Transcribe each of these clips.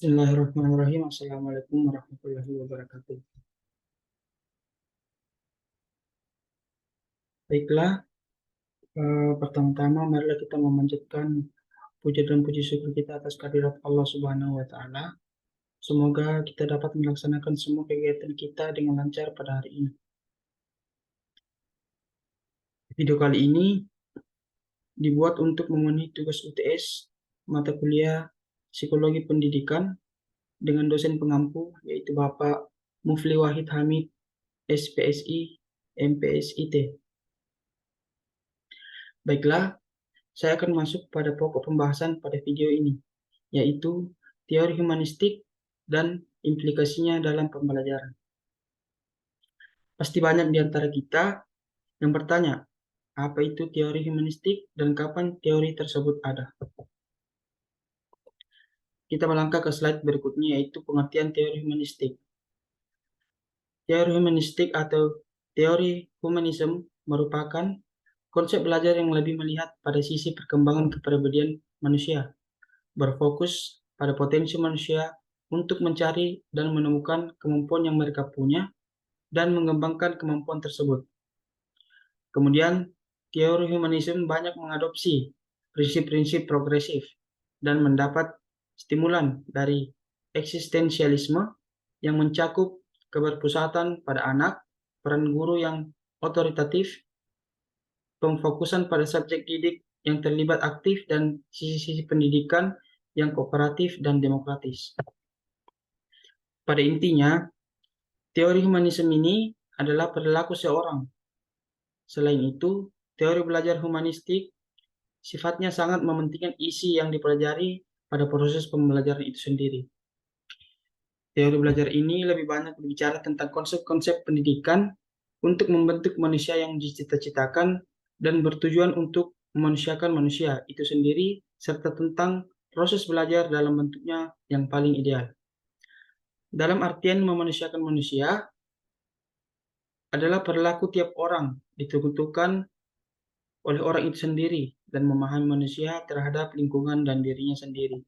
Bismillahirrahmanirrahim. Assalamualaikum warahmatullahi wabarakatuh. Baiklah, pertama-tama marilah kita memanjatkan puja dan puji syukur kita atas kehadirat Allah Subhanahu wa Ta'ala. Semoga kita dapat melaksanakan semua kegiatan kita dengan lancar pada hari ini. Video kali ini dibuat untuk memenuhi tugas UTS mata kuliah Psikologi Pendidikan dengan dosen pengampu yaitu Bapak Mufli Wahid Hamid, SPSI, MPSIT. Baiklah, saya akan masuk pada pokok pembahasan pada video ini, yaitu teori humanistik dan implikasinya dalam pembelajaran. Pasti banyak di antara kita yang bertanya, apa itu teori humanistik dan kapan teori tersebut ada? Kita melangkah ke slide berikutnya, yaitu pengertian teori humanistik. Teori humanistik atau teori humanisme merupakan konsep belajar yang lebih melihat pada sisi perkembangan kepribadian manusia, berfokus pada potensi manusia untuk mencari dan menemukan kemampuan yang mereka punya dan mengembangkan kemampuan tersebut. Kemudian, teori humanisme banyak mengadopsi prinsip-prinsip progresif dan mendapat stimulan dari eksistensialisme yang mencakup keberpusatan pada anak, peran guru yang otoritatif, pemfokusan pada subjek didik yang terlibat aktif, dan sisi-sisi pendidikan yang kooperatif dan demokratis. Pada intinya, teori humanisme ini adalah perilaku seorang. Selain itu, teori belajar humanistik sifatnya sangat mementingkan isi yang dipelajari pada proses pembelajaran itu sendiri. Teori belajar ini lebih banyak berbicara tentang konsep-konsep pendidikan untuk membentuk manusia yang dicita-citakan dan bertujuan untuk memanusiakan manusia itu sendiri, serta tentang proses belajar dalam bentuknya yang paling ideal. Dalam artian memanusiakan manusia adalah perilaku tiap orang ditentukan oleh orang itu sendiri dan memahami manusia terhadap lingkungan dan dirinya sendiri.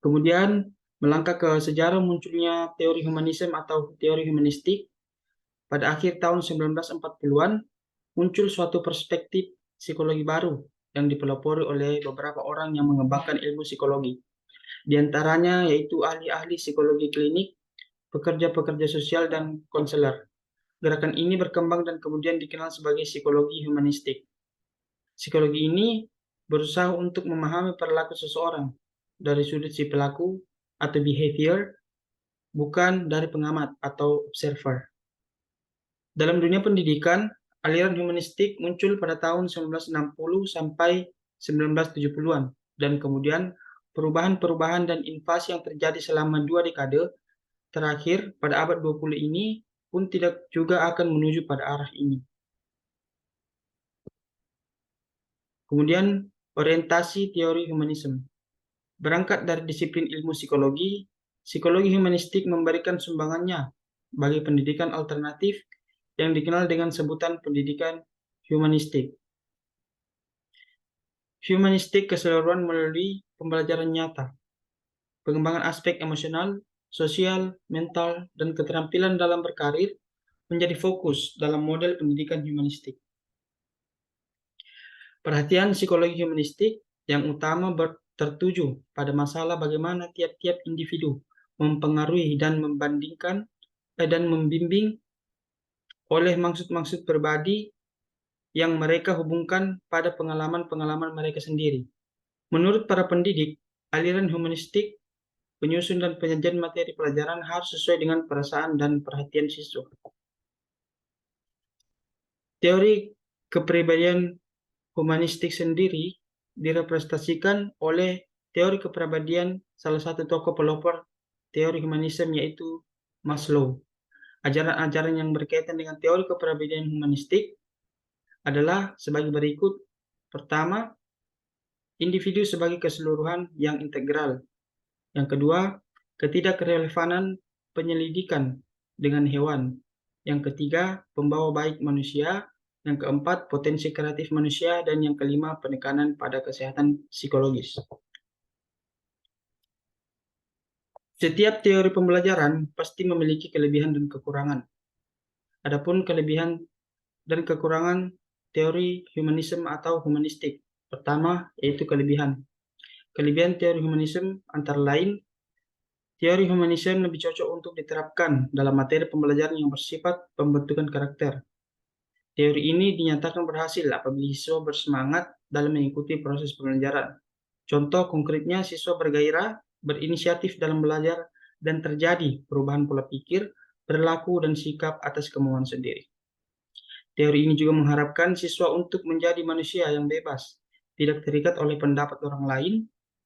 Kemudian melangkah ke sejarah munculnya teori humanisme atau teori humanistik. Pada akhir tahun 1940-an muncul suatu perspektif psikologi baru yang dipelopori oleh beberapa orang yang mengembangkan ilmu psikologi. Di antaranya yaitu ahli-ahli psikologi klinik, pekerja-pekerja sosial, dan konselor. Gerakan ini berkembang dan kemudian dikenal sebagai psikologi humanistik. Psikologi ini berusaha untuk memahami perilaku seseorang dari sudut si pelaku atau behavior, bukan dari pengamat atau observer. Dalam dunia pendidikan, aliran humanistik muncul pada tahun 1960 sampai 1970-an, dan kemudian perubahan-perubahan dan invasi yang terjadi selama 2 dekade terakhir pada abad 20 ini pun tidak juga akan menuju pada arah ini. Kemudian, orientasi teori humanisme. Berangkat dari disiplin ilmu psikologi, psikologi humanistik memberikan sumbangannya bagi pendidikan alternatif yang dikenal dengan sebutan pendidikan humanistik. Humanistik keseluruhan melalui pembelajaran nyata, pengembangan aspek emosional, sosial, mental, dan keterampilan dalam berkarir menjadi fokus dalam model pendidikan humanistik. Perhatian psikologi humanistik yang utama tertuju pada masalah bagaimana tiap-tiap individu mempengaruhi dan membandingkan dan membimbing oleh maksud-maksud pribadi yang mereka hubungkan pada pengalaman-pengalaman mereka sendiri. Menurut para pendidik, aliran humanistik, penyusun dan penyajian materi pelajaran harus sesuai dengan perasaan dan perhatian siswa. Teori kepribadian humanistik sendiri direpresentasikan oleh teori kepribadian salah satu tokoh pelopor teori humanisme yaitu Maslow. Ajaran-ajaran yang berkaitan dengan teori kepribadian humanistik adalah sebagai berikut. Pertama, individu sebagai keseluruhan yang integral. Yang kedua, ketidakrelevanan penyelidikan dengan hewan. Yang ketiga, pembawa baik manusia. Yang keempat, potensi kreatif manusia. Dan yang kelima, penekanan pada kesehatan psikologis. Setiap teori pembelajaran pasti memiliki kelebihan dan kekurangan. Adapun kelebihan dan kekurangan teori humanisme atau humanistik. Pertama, yaitu kelebihan. Kelebihan teori humanisme antara lain, teori humanisme lebih cocok untuk diterapkan dalam materi pembelajaran yang bersifat pembentukan karakter. Teori ini dinyatakan berhasil apabila siswa bersemangat dalam mengikuti proses pembelajaran. Contoh konkretnya, siswa bergairah, berinisiatif dalam belajar, dan terjadi perubahan pola pikir, perilaku, dan sikap atas kemauan sendiri. Teori ini juga mengharapkan siswa untuk menjadi manusia yang bebas, tidak terikat oleh pendapat orang lain,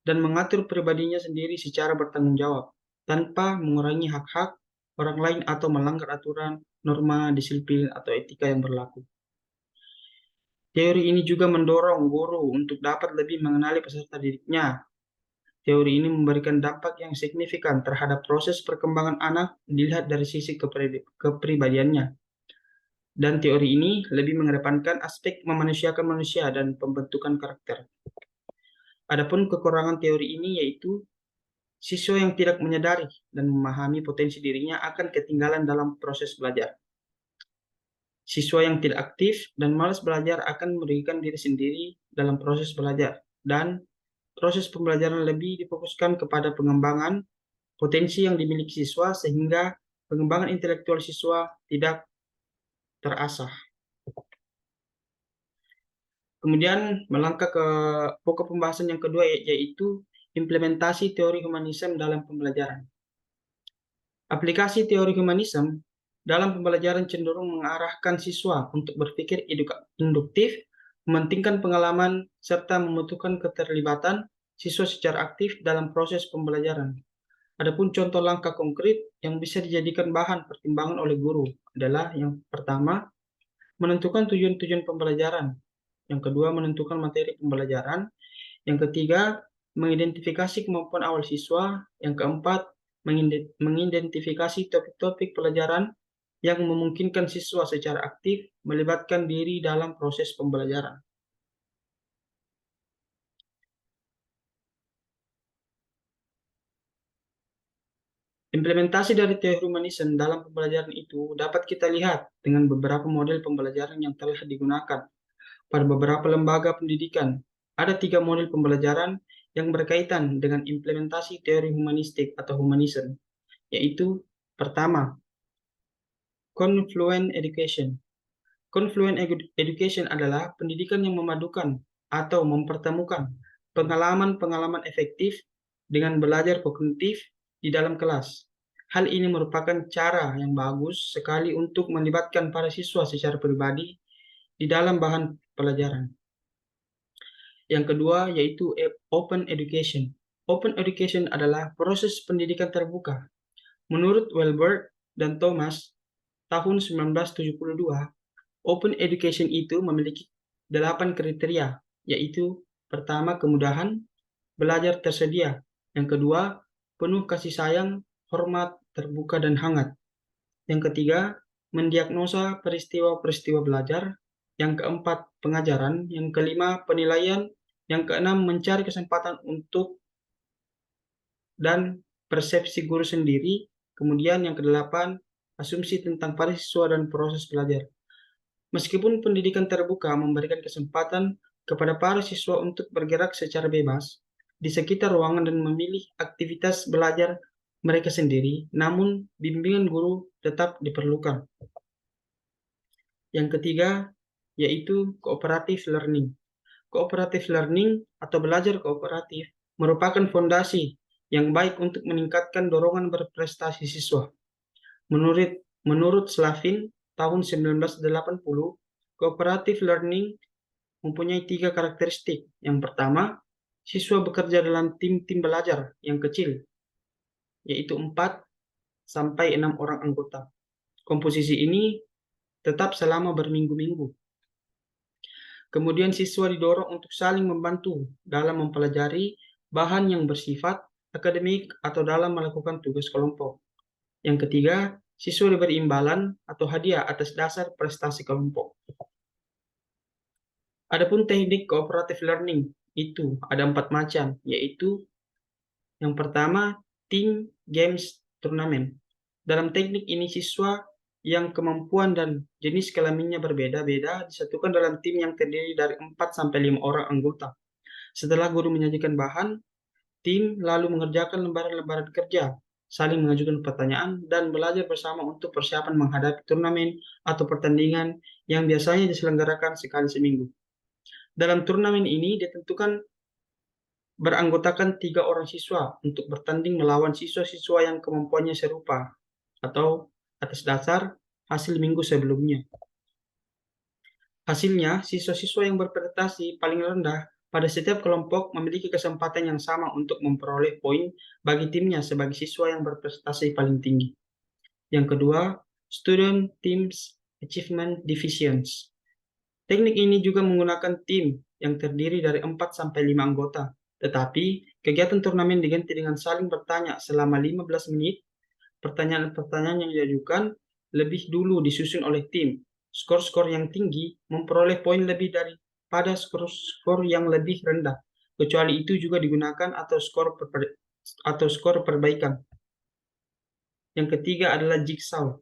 dan mengatur pribadinya sendiri secara bertanggung jawab, tanpa mengurangi hak-hak orang lain atau melanggar aturan, norma, disiplin, atau etika yang berlaku. Teori ini juga mendorong guru untuk dapat lebih mengenali peserta didiknya. Teori ini memberikan dampak yang signifikan terhadap proses perkembangan anak dilihat dari sisi kepribadiannya. Dan teori ini lebih mengedepankan aspek memanusiakan manusia dan pembentukan karakter. Adapun kekurangan teori ini yaitu siswa yang tidak menyadari dan memahami potensi dirinya akan ketinggalan dalam proses belajar. Siswa yang tidak aktif dan malas belajar akan merugikan diri sendiri dalam proses belajar, dan proses pembelajaran lebih difokuskan kepada pengembangan potensi yang dimiliki siswa sehingga pengembangan intelektual siswa tidak terasah. Kemudian melangkah ke pokok pembahasan yang kedua, yaitu implementasi teori humanisme dalam pembelajaran. Aplikasi teori humanisme dalam pembelajaran cenderung mengarahkan siswa untuk berpikir induktif, mementingkan pengalaman, serta membutuhkan keterlibatan siswa secara aktif dalam proses pembelajaran. Adapun contoh langkah konkret yang bisa dijadikan bahan pertimbangan oleh guru adalah yang pertama, menentukan tujuan-tujuan pembelajaran. Yang kedua, menentukan materi pembelajaran. Yang ketiga, mengidentifikasi kemampuan awal siswa. Yang keempat, mengidentifikasi topik-topik pelajaran yang memungkinkan siswa secara aktif melibatkan diri dalam proses pembelajaran. Implementasi dari teori humanisme dalam pembelajaran itu dapat kita lihat dengan beberapa model pembelajaran yang telah digunakan pada beberapa lembaga pendidikan. Ada 3 model pembelajaran yang berkaitan dengan implementasi teori humanistik atau humanisme, yaitu pertama, confluent education. Confluent education adalah pendidikan yang memadukan atau mempertemukan pengalaman-pengalaman efektif dengan belajar kognitif di dalam kelas. Hal ini merupakan cara yang bagus sekali untuk melibatkan para siswa secara pribadi di dalam bahan pelajaran. Yang kedua yaitu open education. Open education adalah proses pendidikan terbuka. Menurut Welberg dan Thomas, tahun 1972, open education itu memiliki 8 kriteria, yaitu pertama, kemudahan, belajar tersedia. Yang kedua, penuh kasih sayang, hormat, terbuka, dan hangat. Yang ketiga, mendiagnosa peristiwa-peristiwa belajar. Yang keempat, pengajaran. Yang kelima, penilaian. Yang keenam, mencari kesempatan untuk dan persepsi guru sendiri. Kemudian yang kedelapan, asumsi tentang para siswa dan proses belajar. Meskipun pendidikan terbuka memberikan kesempatan kepada para siswa untuk bergerak secara bebas di sekitar ruangan dan memilih aktivitas belajar mereka sendiri, namun bimbingan guru tetap diperlukan. Yang ketiga, yaitu cooperative learning. Cooperative learning atau belajar kooperatif merupakan fondasi yang baik untuk meningkatkan dorongan berprestasi siswa. Menurut Slavin, tahun 1980, cooperative learning mempunyai 3 karakteristik. Yang pertama, siswa bekerja dalam tim-tim belajar yang kecil, yaitu 4 sampai 6 orang anggota. Komposisi ini tetap selama berminggu-minggu. Kemudian siswa didorong untuk saling membantu dalam mempelajari bahan yang bersifat akademik atau dalam melakukan tugas kelompok. Yang ketiga, siswa diberi imbalan atau hadiah atas dasar prestasi kelompok. Adapun teknik cooperative learning itu ada 4 macam, yaitu yang pertama, Team Games Turnamen. Dalam teknik ini, siswa yang kemampuan dan jenis kelaminnya berbeda-beda disatukan dalam tim yang terdiri dari 4-5 orang anggota. Setelah guru menyajikan bahan, tim lalu mengerjakan lembaran-lembaran kerja, saling mengajukan pertanyaan, dan belajar bersama untuk persiapan menghadapi turnamen atau pertandingan yang biasanya diselenggarakan sekali seminggu. Dalam turnamen ini ditentukan beranggotakan 3 orang siswa untuk bertanding melawan siswa-siswa yang kemampuannya serupa atau atas dasar hasil minggu sebelumnya. Hasilnya, siswa-siswa yang berprestasi paling rendah pada setiap kelompok memiliki kesempatan yang sama untuk memperoleh poin bagi timnya sebagai siswa yang berprestasi paling tinggi. Yang kedua, Student Teams Achievement Divisions. Teknik ini juga menggunakan tim yang terdiri dari 4-5 anggota. Tetapi, kegiatan turnamen diganti dengan saling bertanya selama 15 menit. Pertanyaan-pertanyaan yang diajukan lebih dulu disusun oleh tim. Skor-skor yang tinggi memperoleh poin lebih daripada skor-skor yang lebih rendah. Kecuali itu juga digunakan atau skor perbaikan. Yang ketiga adalah jigsaw.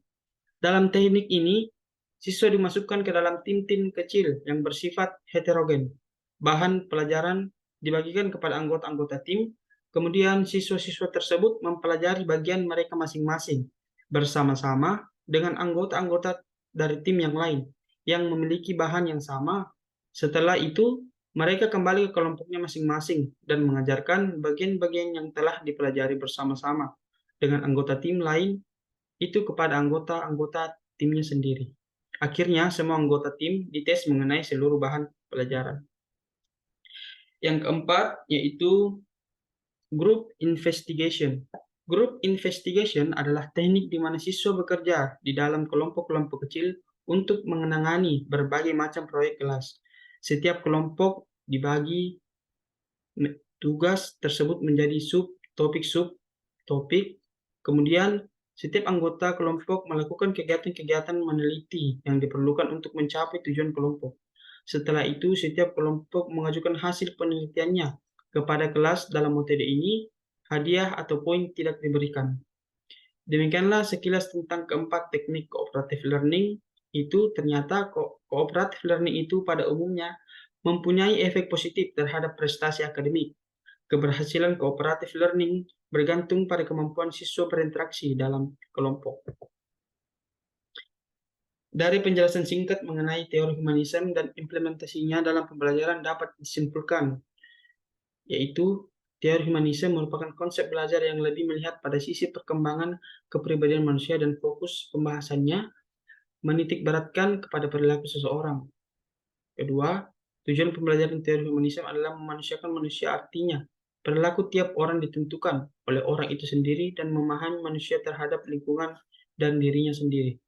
Dalam teknik ini, siswa dimasukkan ke dalam tim-tim kecil yang bersifat heterogen. Bahan pelajaran dibagikan kepada anggota-anggota tim, kemudian siswa-siswa tersebut mempelajari bagian mereka masing-masing bersama-sama dengan anggota-anggota dari tim yang lain yang memiliki bahan yang sama. Setelah itu, mereka kembali ke kelompoknya masing-masing dan mengajarkan bagian-bagian yang telah dipelajari bersama-sama dengan anggota tim lain itu kepada anggota-anggota timnya sendiri. Akhirnya, semua anggota tim dites mengenai seluruh bahan pelajaran. Yang keempat, yaitu Group Investigation. Group Investigation adalah teknik di mana siswa bekerja di dalam kelompok-kelompok kecil untuk menangani berbagai macam proyek kelas. Setiap kelompok dibagi tugas tersebut menjadi subtopik, kemudian setiap anggota kelompok melakukan kegiatan-kegiatan meneliti yang diperlukan untuk mencapai tujuan kelompok. Setelah itu, setiap kelompok mengajukan hasil penelitiannya kepada kelas. Dalam metode ini, hadiah atau poin tidak diberikan. Demikianlah sekilas tentang keempat teknik cooperative learning. Itu ternyata cooperative learning itu pada umumnya mempunyai efek positif terhadap prestasi akademik. Keberhasilan cooperative learning bergantung pada kemampuan siswa berinteraksi dalam kelompok. Dari penjelasan singkat mengenai teori humanisme dan implementasinya dalam pembelajaran dapat disimpulkan, yaitu teori humanisme merupakan konsep belajar yang lebih melihat pada sisi perkembangan kepribadian manusia dan fokus pembahasannya menitikberatkan kepada perilaku seseorang. Kedua, tujuan pembelajaran teori humanisme adalah memanusiakan manusia, artinya perilaku tiap orang ditentukan oleh orang itu sendiri dan memahami manusia terhadap lingkungan dan dirinya sendiri.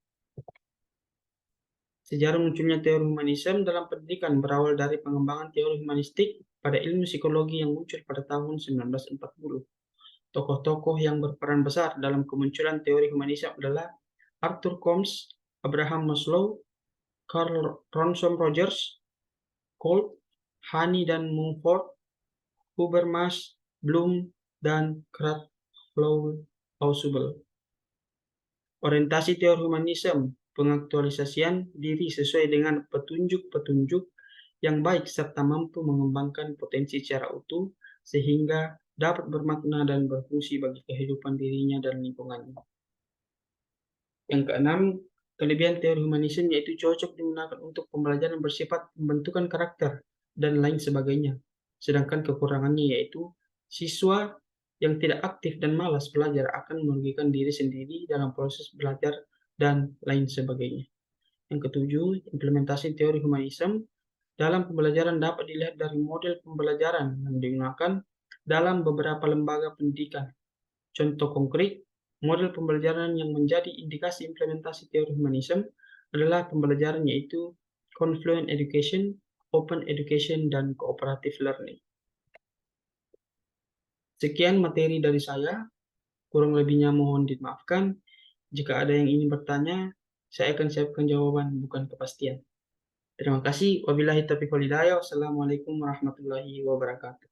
Sejarah munculnya teori humanisme dalam pendidikan berawal dari pengembangan teori humanistik pada ilmu psikologi yang muncul pada tahun 1940. Tokoh-tokoh yang berperan besar dalam kemunculan teori humanisme adalah Arthur Combs, Abraham Maslow, Carl Ronson Rogers, Colt, Honey dan Mumford, Habermas, Bloom, dan Krapf-Klaussubel. Orientasi teori humanisme, pengaktualisasian diri sesuai dengan petunjuk-petunjuk yang baik serta mampu mengembangkan potensi secara utuh sehingga dapat bermakna dan berfungsi bagi kehidupan dirinya dan lingkungannya. Yang keenam, kelebihan teori humanisme yaitu cocok digunakan untuk pembelajaran bersifat pembentukan karakter dan lain sebagainya. Sedangkan kekurangannya yaitu siswa yang tidak aktif dan malas belajar akan merugikan diri sendiri dalam proses belajar dan lain sebagainya. Yang ketujuh, implementasi teori humanisme dalam pembelajaran dapat dilihat dari model pembelajaran yang digunakan dalam beberapa lembaga pendidikan. Contoh konkret, model pembelajaran yang menjadi indikasi implementasi teori humanisme adalah pembelajaran yaitu Confluent Education, Open Education, dan Cooperative Learning. Sekian materi dari saya, kurang lebihnya mohon dimaafkan. Jika ada yang ingin bertanya, saya akan siapkan jawaban, bukan kepastian. Terima kasih. Wabillahi taufiq wal hidayah. Wassalamualaikum warahmatullahi wabarakatuh.